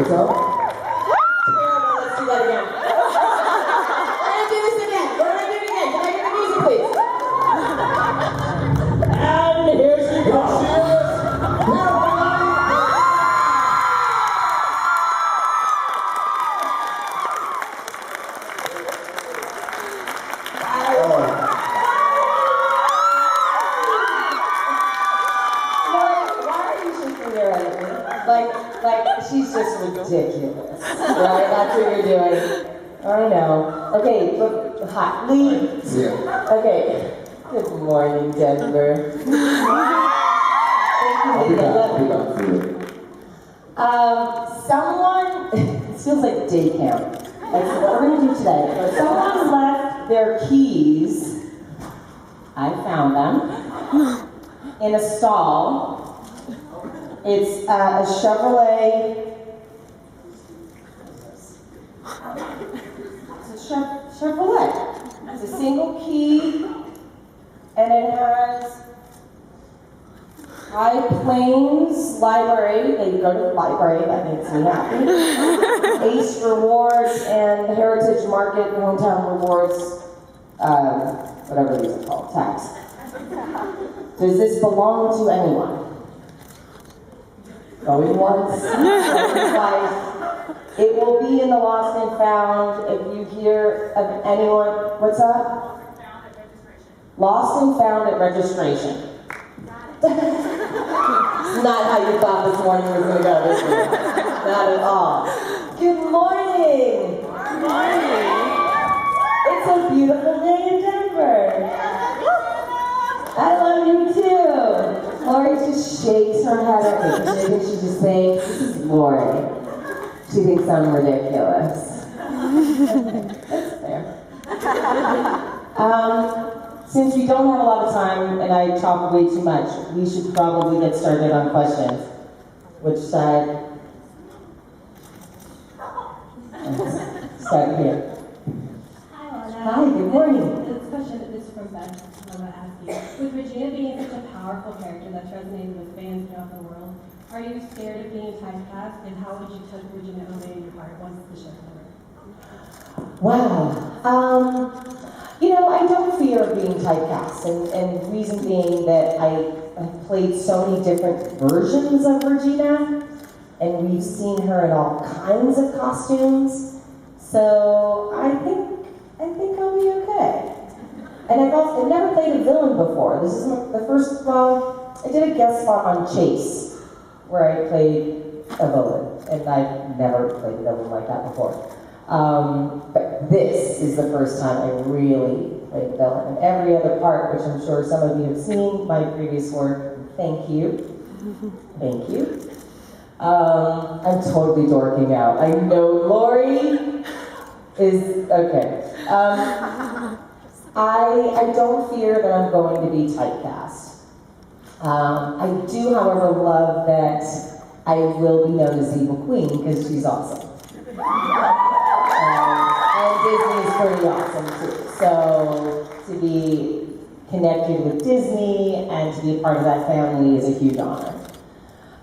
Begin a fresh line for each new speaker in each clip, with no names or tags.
What's up?
Terrible, let's do that again. We're gonna do this again. We're gonna do it again. Can I hear the music, please? And here she comes. Like, she's just ridiculous, right? That's what you're doing. I don't know. Okay, but hot lead.
Yeah.
Okay. Good morning, Denver.
I'll be back for you.
Someone, it feels like day camp. That's what we're gonna do today. But someone left their keys. I found them in a stall. It's a Chevrolet. It's a Chevrolet. It's a single key, and it has High Plains Library. They go to the library. That makes me happy. Ace Rewards and Heritage Market Hometown Rewards. Whatever these are called. Tax. Does this belong to anyone? Going once, going twice. It will be in the Lost and Found. If you hear of anyone, what's that? Lost and Found at registration. It's not how you thought this morning was going to go, is it? Not at all. Good morning.
Good morning.
It's a beautiful day in Denver. I love you too. Lori just shakes her head at me. She just thinks, this is Lori. She thinks I'm ridiculous. That's fair. Since we don't have a lot of time and I talk way too much, we should probably get started on questions. Which side? Start here.
Hi, Lana.
Hi, good morning.
This question is from Beth. I'm going to ask you. With Regina being such a powerful character that's resonated with fans throughout the world, are you scared of being typecast, and how would you tuck Regina away in your heart once the show's over?
Wow. I don't fear being typecast, and reason being that I've played so many different versions of Regina, and we've seen her in all kinds of costumes. So I think I'll be okay. And I've never played a villain before. This is the first, I did a guest spot on Chase, where I played a villain, and I've never played a villain like that before. But this is the first time I really played a villain. And every other part, which I'm sure some of you have seen, my previous work, thank you. Thank you. I'm totally dorking out. I know Lori is, okay. I don't fear that I'm going to be typecast. I do, however, love that I will be known as Evil Queen because she's awesome. And Disney's pretty awesome too. So to be connected with Disney and to be a part of that family is a huge honor.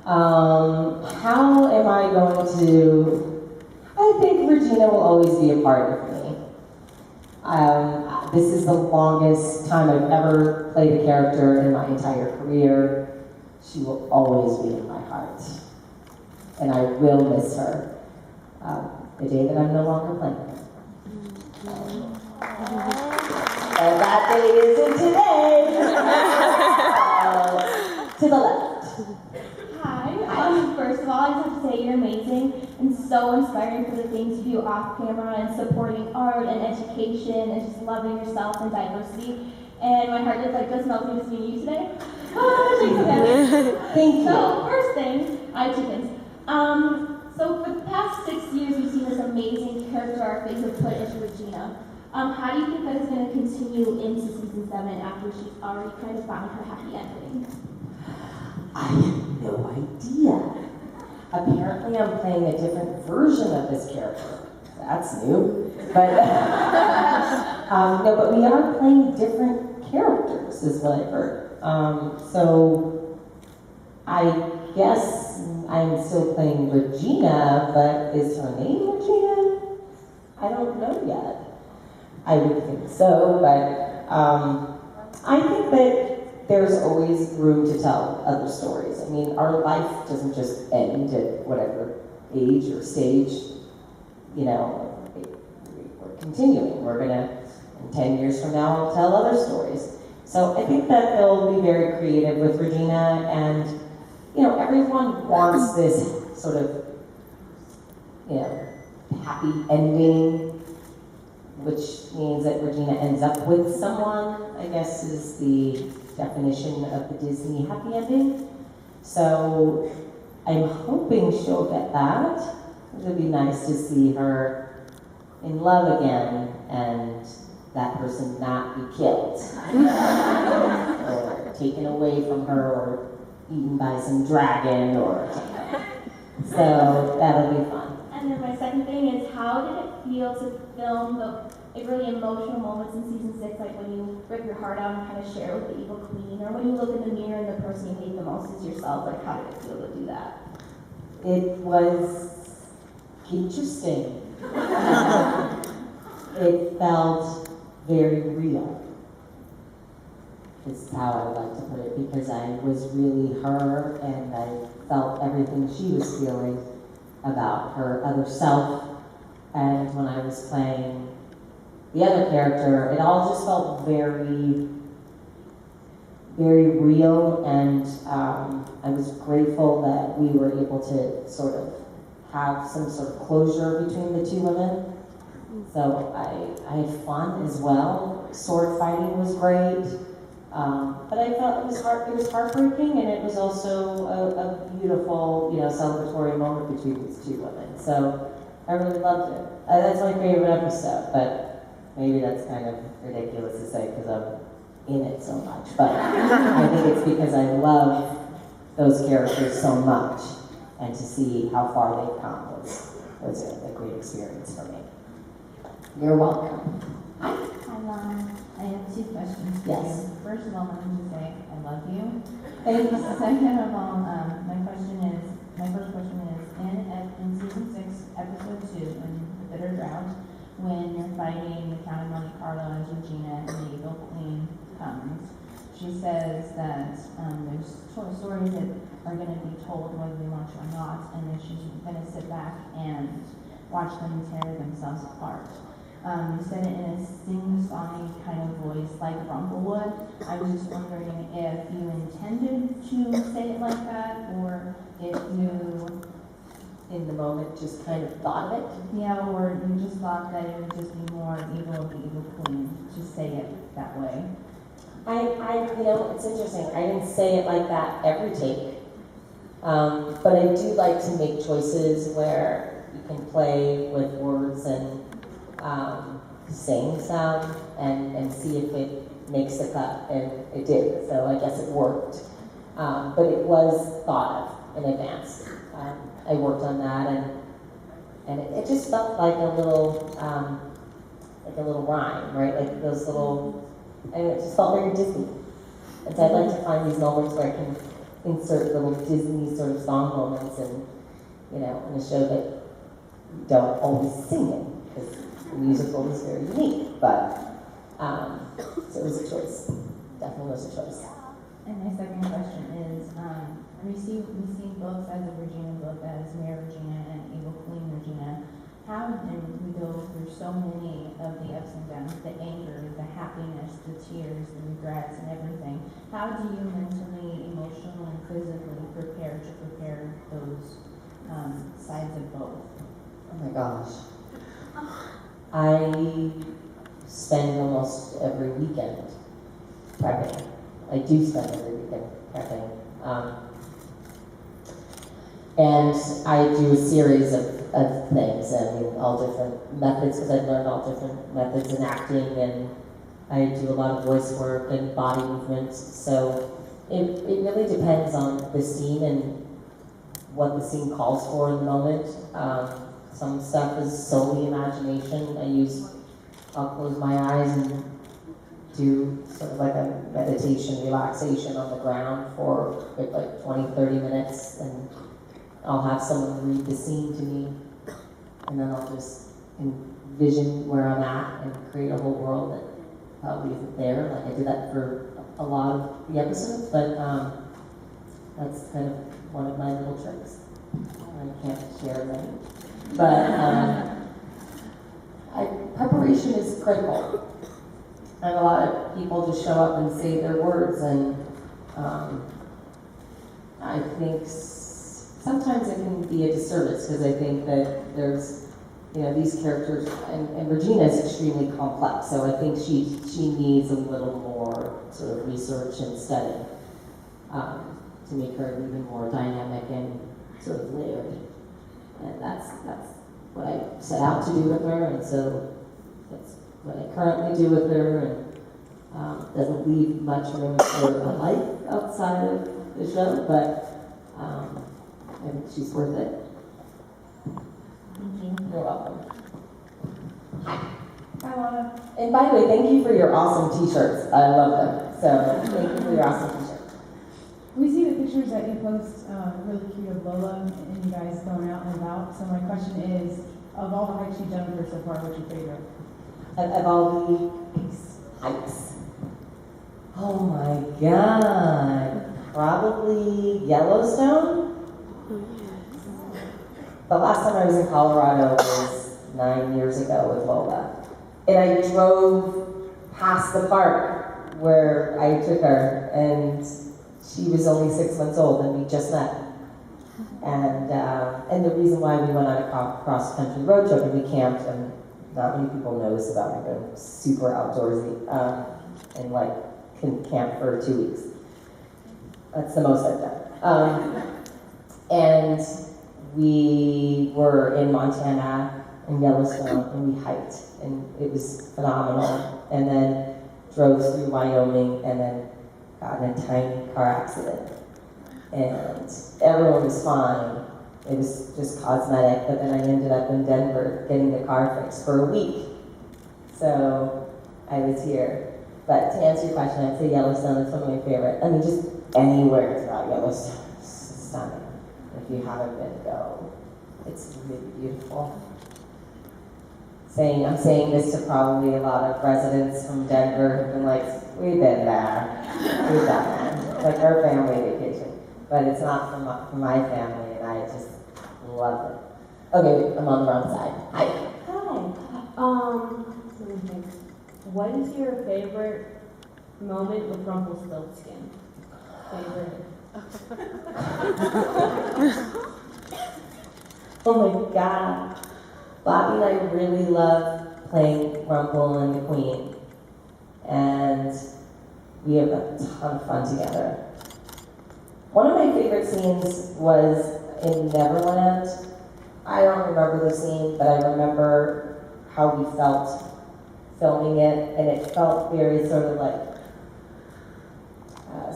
How am I going to... I think Regina will always be a part of me. This is the longest time I've ever played a character in my entire career. She will always be in my heart. And I will miss her the day that I'm no longer playing her. And that day isn't today. To the left.
Hi. First of all, I just have to say you're amazing and so inspiring for the things you do off camera and supporting art and education and just loving yourself and diversity. And my heart just goes melting just meeting you today.
Thank you.
So first thing, I have two things. So for the past 6 years, we've seen this amazing character arc that you've put into Regina. How do you think that is going to continue into season 7 after she's already kind of found her happy ending?
I have no idea. Apparently I'm playing a different version of this character. That's new. But no, but we are playing different characters, is what I heard. So I guess I'm still playing Regina, but is her name Regina? I don't know yet. I would think so, but I think that there's always room to tell other stories. I mean, our life doesn't just end at whatever age or stage, you know, we're continuing. We're gonna, in 10 years from now, we'll tell other stories. So I think that they'll be very creative with Regina, and, you know, everyone wants this sort of, you know, happy ending, which means that Regina ends up with someone, I guess is the definition of the Disney happy ending. So I'm hoping she'll get that. It would be nice to see her in love again and that person not be killed or taken away from her or eaten by some dragon or something. So that'll be fun.
And then my second thing is, how did it feel to film the really emotional moments in season 6, like when you rip your heart out and kind of share with the evil queen, or when you look in the mirror and the person you hate the most is yourself? Like, how did it feel to do that?
It was interesting. It felt very real. Is how I would like to put it, because I was really her and I felt everything she was feeling about her other self. And when I was playing the other character, it all just felt very, very real, and I was grateful that we were able to sort of have some sort of closure between the two women. So I had fun as well. Sword fighting was great, but I felt it was heartbreaking, and it was also a beautiful, you know, celebratory moment between these two women. So I really loved it. That's my favorite episode, but maybe that's kind of ridiculous to say because I'm in it so much. But I think it's because I love those characters so much, and to see how far they've come was a great experience for me. You're welcome.
Hi, Lana. I have 2 questions.
Yes.
First of all, I want to say I love you.
Thank you.
Second of all, my first question is, in season 6, episode 2, in The Bitter Drought, when you're fighting the Count of Monte Carlo as Regina and the Evil Queen comes, she says that there's stories that are going to be told whether they want to or not, and then she's going to sit back and watch them tear themselves apart. You said it in a sing-songy kind of voice, like Rumplewood. I was just wondering if you intended to say it like that, or if you,
In the moment, just kind of thought of it.
yeah, or you just thought that it would just be more evil of the Evil Queen to say it that way.
You know, it's interesting. I didn't say it like that every take, but I do like to make choices where you can play with words and sing some and see if it makes the cut, and it did. So I guess it worked, but it was thought of in advance. I worked on that, and it just felt like a little rhyme, right? Like those little. And it just felt very Disney. And so I'd like to find these moments where I can insert little Disney sort of song moments, and, you know, in a show that you don't always sing it, because the musical is very unique. But, so it was a choice. Definitely was a choice.
And my second question is, we see both sides of Regina, both as Mayor Regina and Evil Queen Regina. How did we go through so many of the ups and downs, the anger, the happiness, the tears, the regrets, and everything? How do you mentally, emotionally, and physically prepare those sides of both?
Oh my gosh. I spend almost every weekend prepping. I do spend every weekend prepping. And I do a series of things, I mean, all different methods, because I've learned all different methods in acting, and I do a lot of voice work and body movements. So it really depends on the scene and what the scene calls for in the moment. Some stuff is solely imagination. I'll close my eyes and do sort of like a meditation, relaxation on the ground for like 20, 30 minutes, and I'll have someone read the scene to me, and then I'll just envision where I'm at and create a whole world that probably isn't there. Like I did that for a lot of the episodes, but that's kind of one of my little tricks. I can't share many, but preparation is critical. And a lot of people just show up and say their words, and I think sometimes it can be a disservice, because I think that there's, these characters, and Regina is extremely complex, so I think she needs a little more sort of research and study to make her even more dynamic and sort of layered. And that's what I set out to do with her, and so that's what I currently do with her, and doesn't leave much room for a life outside of the show, but I think she's worth it. You're welcome. Hi, Lana. And by the way, thank you for your awesome t-shirts. I love them. So thank you for your awesome t-shirts.
We see the pictures that you post, really cute, of Lola and you guys going out and about. So my question is, of all the hikes you've done with her so far, what's your favorite?
Of all the hikes. Oh my God. Probably Yellowstone. The last time I was in Colorado was 9 years ago with Lola. And I drove past the park where I took her, and she was only 6 months old, and we just met. And the reason why we went on a cross-country road trip, and we camped, and not many people know this about me, but I'm super outdoorsy, and like can camp for 2 weeks. That's the most I've done. And we were in Montana, in Yellowstone, and we hiked, and it was phenomenal. And then drove through Wyoming, and then got in a tiny car accident. And everyone was fine. It was just cosmetic, but then I ended up in Denver getting the car fixed for a week. So I was here. But to answer your question, I'd say Yellowstone is one of my favorite. I mean, just anywhere throughout Yellowstone. It's stunning. If you haven't been, go. It's really beautiful. I'm saying this to probably a lot of residents from Denver who've been like, we've been there. We've done that. It's like our family vacation. But it's not for my family, and I just love it. Okay, I'm on the wrong side. Hi.
Let me think. What is your favorite moment with Rumpelstiltskin? Favorite?
Oh my God. Bobby and I really love playing Rumple and the Queen. And we have a ton of fun together. One of my favorite scenes was in Neverland. I don't remember the scene, but I remember how we felt filming it, and it felt very sort of like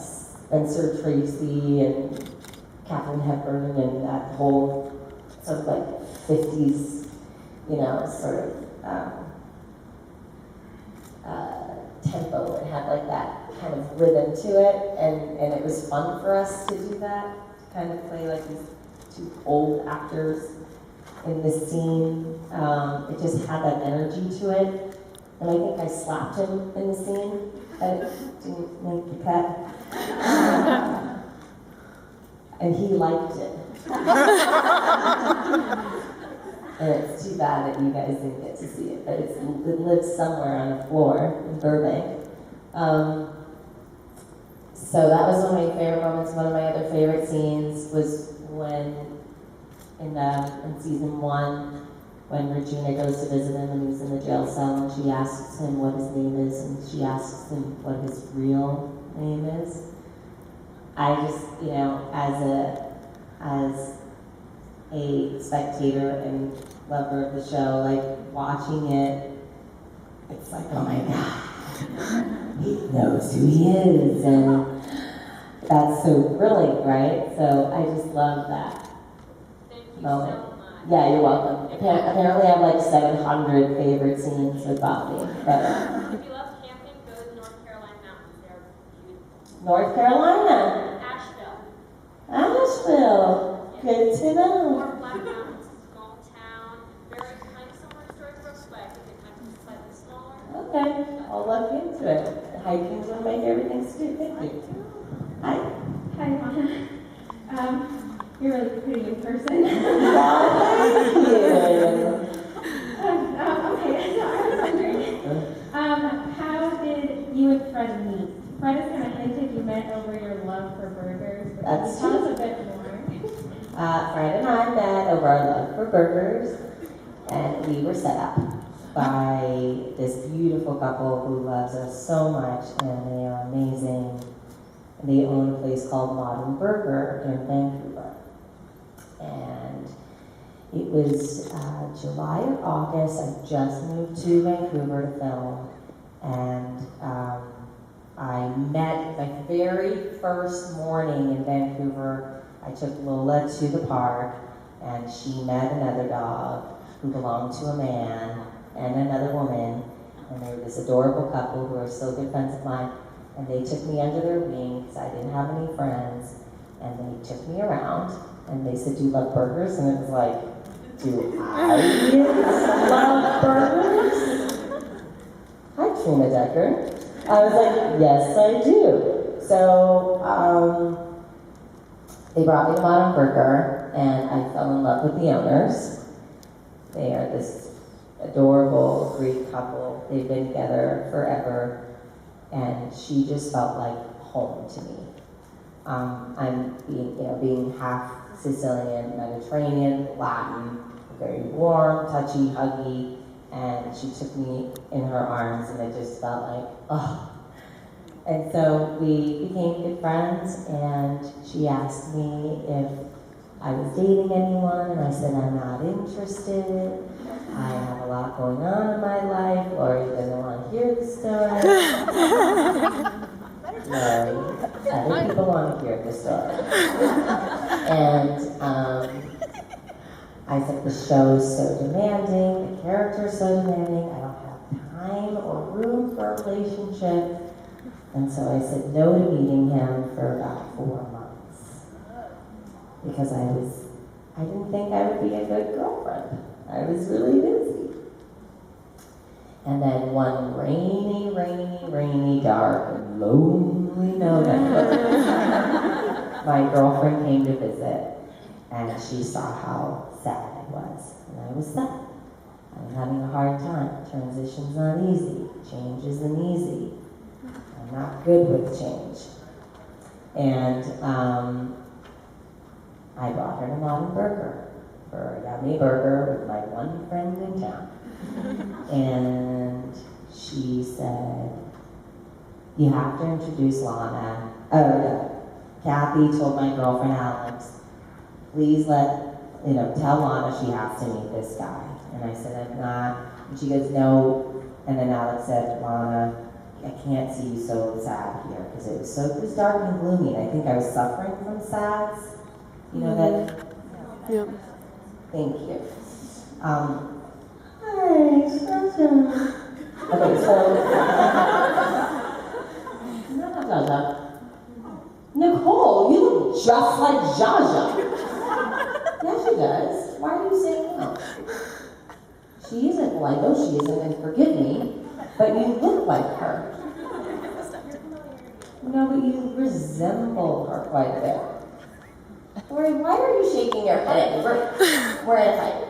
Spencer Tracy and Katharine Hepburn and that whole sort of like 50s, sort of tempo. It had like that kind of rhythm to it, and it was fun for us to do that, to kind of play like these two old actors in this scene. It just had that energy to it. And I think I slapped him in the scene. I didn't make the cut. And he liked it. And it's too bad that you guys didn't get to see it, but it lives somewhere on the floor in Burbank. So that was one of my favorite moments. One of my other favorite scenes was when, in season 1, when Regina goes to visit him and he's in the jail cell, and she asks him what his name is, and she asks him what his real name is. I just, as a spectator and lover of the show, like watching it, it's like, oh my God, he knows who he is, and that's so thrilling, right? So I just love that moment. Yeah, you're welcome. Apparently I have like 700 favorite scenes with Bobby. But,
if you love camping, go to North
North Carolina. Asheville. Good to know.
Or Black Mountains, small town. Very kind of similar story to Brooksway, but they kind of slightly smaller.
Okay, I'll look into it. Hiking's one of my favorite things to do. Thank you. Hi.
Hi, Lana. You're really pretty in person.
Well, thank you.
Okay, so I was wondering, how did you and Fred meet? Fred has kind of hinted you met over your love for burgers, but can
That's
you tell
true.
us a bit more?
Fred and I met over our love for burgers, and we were set up by this beautiful couple who loves us so much, and they are amazing. They own a place called Modern Burger in Vancouver. And it was July or August. I just moved to Vancouver to film, and I met my very first morning in Vancouver. I took Lola to the park, and she met another dog who belonged to a man and another woman, and they were this adorable couple who are still good friends of mine. And they took me under their wing because I didn't have any friends, and they took me around, and they said, "Do you love burgers?" And it was like, "Do I love burgers?" Hi, Trina Decker. I was like, "Yes, I do." So they brought me to Modern Burger, and I fell in love with the owners. They are this adorable Greek couple. They've been together forever. And she just felt like home to me. I'm being half Sicilian, Mediterranean, Latin, very warm, touchy, huggy, and she took me in her arms, and it just felt like, oh. And so we became good friends, and she asked me if I was dating anyone, and I said, I'm not interested. I have a lot going on in my life. Lori doesn't want to hear the story. Lori, other people want to hear the story. And I said, the show's so demanding, the character's so demanding, I don't have time or room for a relationship. And so I said no to meeting him for about 4 months. Because I didn't think I would be a good girlfriend. I was really busy. And then one rainy, dark, and lonely November, my girlfriend came to visit, and she saw how sad I was. And I was sad. I'm having a hard time. Transition's not easy. Change isn't easy. I'm not good with change. And I brought her to Modern Burger for a yummy burger with my one friend in town. And she said, you have to introduce Lana. Oh, yeah. Kathy told my girlfriend Alex, please tell Lana she has to meet this guy. And I said, I'm not. And she goes, no. And then Alex said, Lana, I can't see you so sad here, because it was dark and gloomy. And I think I was suffering from SADS. You know that?
Yep.
Thank you. Hi, Sasha. Okay, so not Jaja. Nicole, you look just like Jaja. Yeah, she does. Why are you saying no? She isn't. Well, I know she isn't, and forgive me, but you look like her. No, but you resemble her quite a bit. Lori, why are you shaking your head? We're in a fight.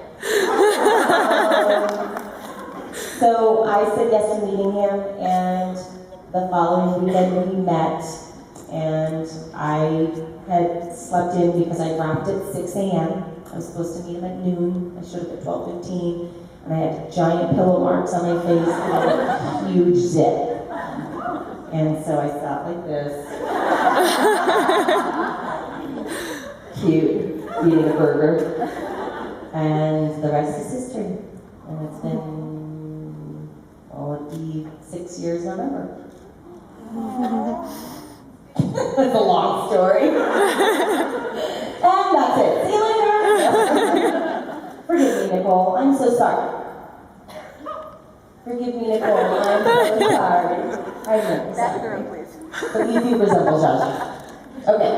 So I said yes to meeting him, and the following weekend we met, and I had slept in because I wrapped at 6 a.m. I was supposed to meet him at noon. I showed up at 12:15, and I had giant pillow marks on my face and a huge zit. And so I sat like this. Cute, eating a burger. And the rest is history. And it's been, it'll be 6 years in November. That's a long story. And that's it. See you later. Forgive me, Nicole. I'm so sorry. Forgive me, Nicole. I'm so sorry. I'm sorry.
Back girl, please.
But you do resemble Jaja. Okay.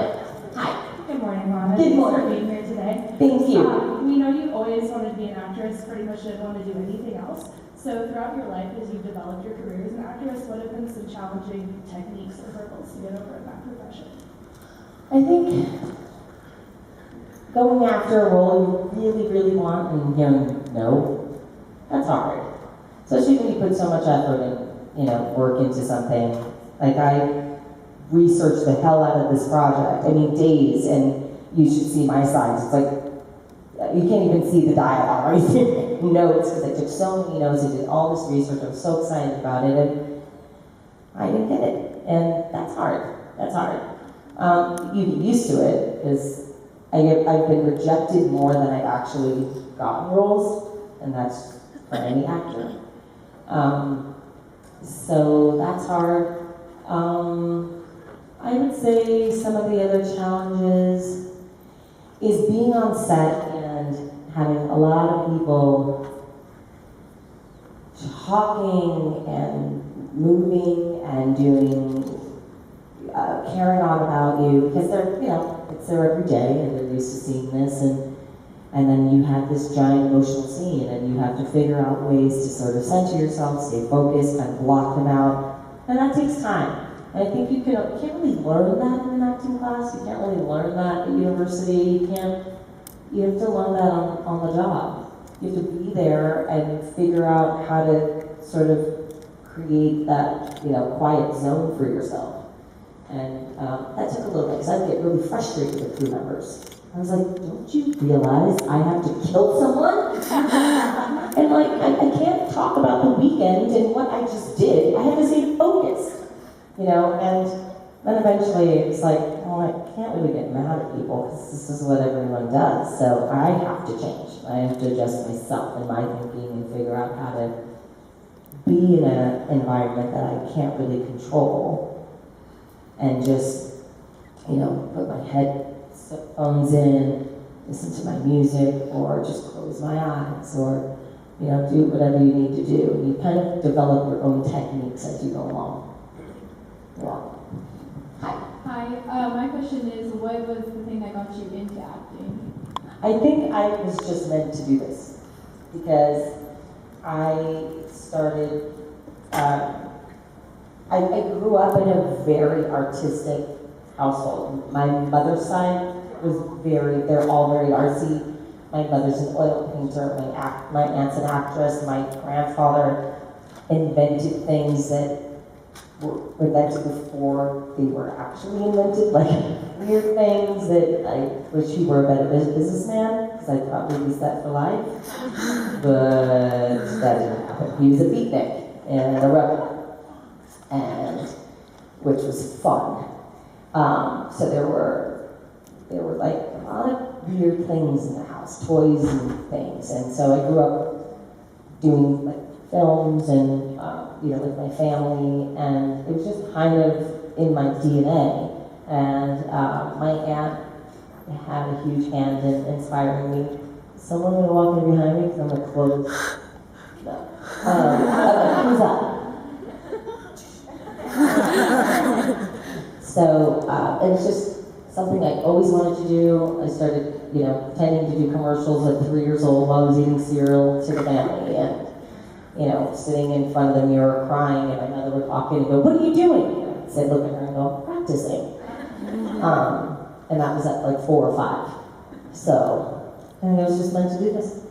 Hi.
Good morning, Lana.
Good morning.
Thanks for being here today.
Thank you.
We know you always wanted to be an actress, pretty much didn't want to do anything else. So throughout your life, as you've developed your career as an actress, what have been some challenging techniques or hurdles to get over in that profession?
I think going after a role you really, really want and hearing no, that's hard. Especially when you put so much effort and, work into something. Like I researched the hell out of this project. I mean, days, and you should see my slides. It's like, you can't even see the dialogue or anything. Notes, because I took so many notes, I did all this research, I was so excited about it, and I didn't get it. And that's hard. That's hard. You get used to it, because I've been rejected more than I've actually gotten roles, and that's for any actor. So that's hard. I would say some of the other challenges is being on set and having a lot of people talking and moving and doing, carrying on about you, because they're, it's there every day and they're used to seeing this, and then you have this giant emotional scene and you have to figure out ways to sort of center yourself, stay focused, kind of block them out, and that takes time. And I think you can't really learn that in an acting class. You can't really learn that at university. You have to learn that on the job. You have to be there and figure out how to sort of create that, quiet zone for yourself. And that took a little bit, because I'd get really frustrated with crew members. I was like, don't you realize I have to kill someone? And I can't talk about the weekend and what I just did. I have to stay focused. And then eventually it's like, well, I can't really get mad at people because this is what everyone does. So I have to change. I have to adjust myself and my thinking and figure out how to be in an environment that I can't really control and just, put my headphones in, listen to my music, or just close my eyes, or, do whatever you need to do. You kind of develop your own techniques as you go along.
Hi, my question is, what was the thing that got you into acting?
I think I was just meant to do this because I started, I grew up in a very artistic household. My mother's side was they're all very artsy. My mother's an oil painter, my aunt's an actress, my grandfather invented things that were invented before they were actually invented, like weird things that I wish he were a better businessman, because I'd probably be set for life. But that didn't happen. He was a beatnik and a rebel, and which was fun. So there were like a lot of weird things in the house, toys and things, and so I grew up doing like films and with my family, and it was just kind of in my DNA. And my aunt had a huge hand in inspiring me. Someone gonna walk in behind me because I'm gonna close. No. Okay, who's that? So it was just something I always wanted to do. I started, pretending to do commercials at 3 years old while I was eating cereal to the family, and sitting in front of the mirror crying, and my mother would walk in and go, "What are you doing?" And I'd say, look at her and go, "Practicing." And that was at like 4 or 5. So, I was just meant to do this.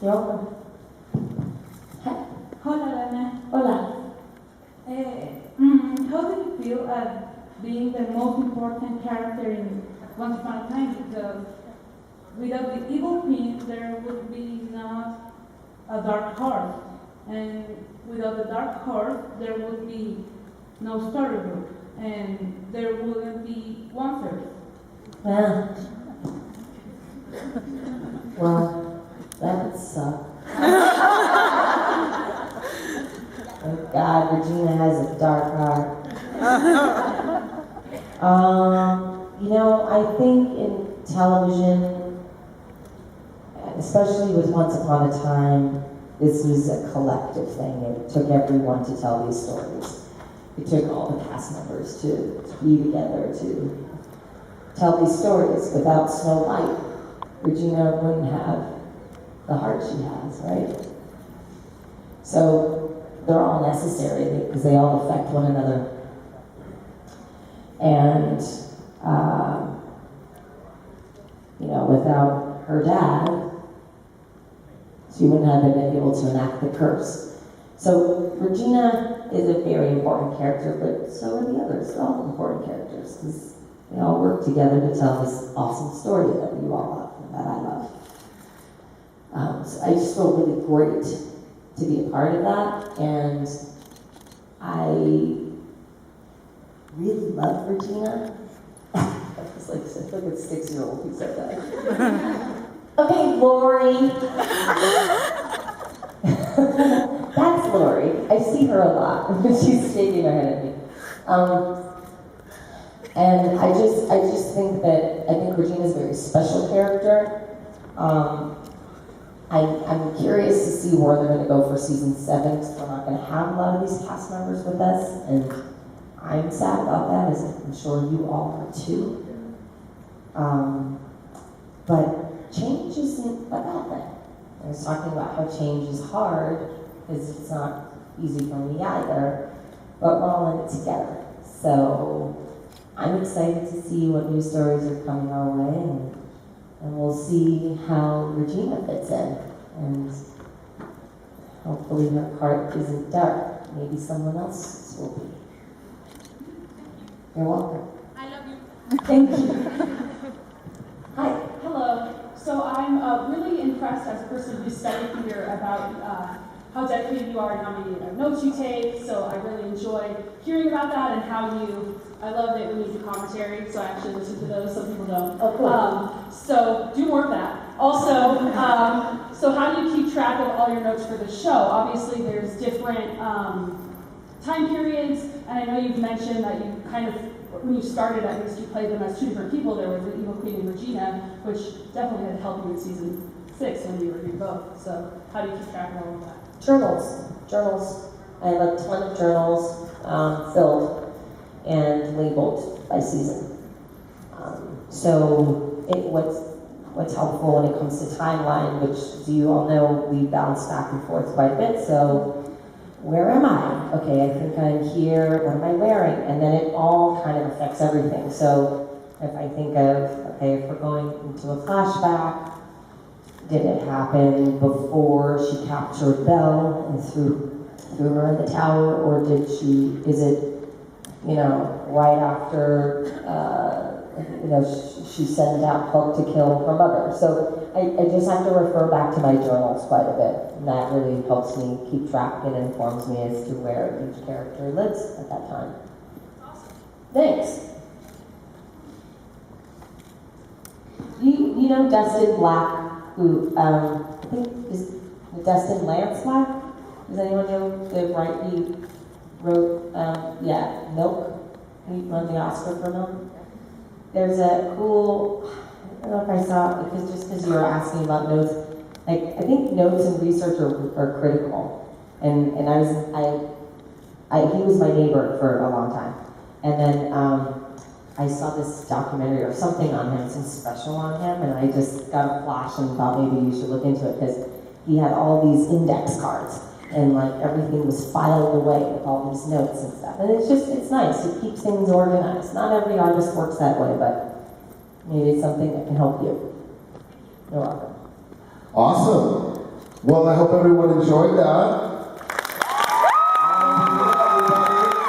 You're welcome. Hi.
Hola, Lana.
Hola.
How do you feel being the most important character in Once Upon a Time? Because without the evil queen, there would be not a dark horse, and without the dark horse, there would be no storybook, and there wouldn't be Wonders.
Yeah. Well, that would suck. Thank God Regina has a dark heart. I think in television, especially with Once Upon a Time, this was a collective thing. It took everyone to tell these stories. it took all the cast members to be together to tell these stories. Without Snow White, Regina wouldn't have the heart she has, right? So they're all necessary because they all affect one another. And, without her dad, she wouldn't have been able to enact the curse. So Regina is a very important character, but so are the others. They're all important characters because they all work together to tell this awesome story that you all love and that I love. So I just feel really great to be a part of that, and I really love Regina. It's like a 6-year-old who said that. Okay, Lori. That's Lori. I see her a lot. She's shaking her head at me. And I just think Regina's a very special character. I'm curious to see where they're going to go for season 7, because we're not going to have a lot of these cast members with us, and I'm sad about that, as I'm sure you all are too. But change isn't a bad thing. I was talking about how change is hard, because it's not easy for me either, but we're all in it together. So I'm excited to see what new stories are coming our way, and we'll see how Regina fits in. And hopefully her heart isn't dark. Maybe someone else's will be. You're welcome.
I love you.
Thank you. Hi.
Hello. So I'm really impressed as a person who studied theater about how dedicated you are and how many notes you take. So I really enjoy hearing about that and how I love it when you do commentary, so I actually listen to those, some people don't.
Oh, cool.
So do more of that. Also, so how do you keep track of all your notes for the show? Obviously there's different time periods, and I know you've mentioned that you kind of, when you started at least, you played them as two different people. There was the Evil Queen and Regina, which definitely had helped you in season 6 when you were here both. So how do you keep track of all of that?
Journals. I have a ton of journals filled and labeled by season. What's helpful when it comes to timeline, which, as you all know, we bounce back and forth quite a bit. So where am I? Okay, I think I'm here. What am I wearing? And then it all kind of affects everything. So if I think of, okay, if we're going into a flashback, did it happen before she captured Belle and threw her in the tower, or is it, right after, she sent out Hook to kill her mother? So I just have to refer back to my journals quite a bit, and that really helps me keep track and informs me as to where each character lives at that time.
Awesome.
Thanks. You know Dustin Black, who I think is Dustin Lance Black? Does anyone know he wrote Milk? He won the Oscar for Milk. There's a cool, I don't know if I saw it, because you were asking about notes. I think notes and research are critical. And he was my neighbor for a long time. And then I saw this documentary or something on him, some special on him, and I just got a flash and thought maybe you should look into it, because he had all these index cards, and everything was filed away with all these notes and stuff. And it's nice, it keeps things organized. Not every artist works that way, but maybe it's something that can help you. You're welcome.
Awesome. Well, I hope everyone enjoyed that.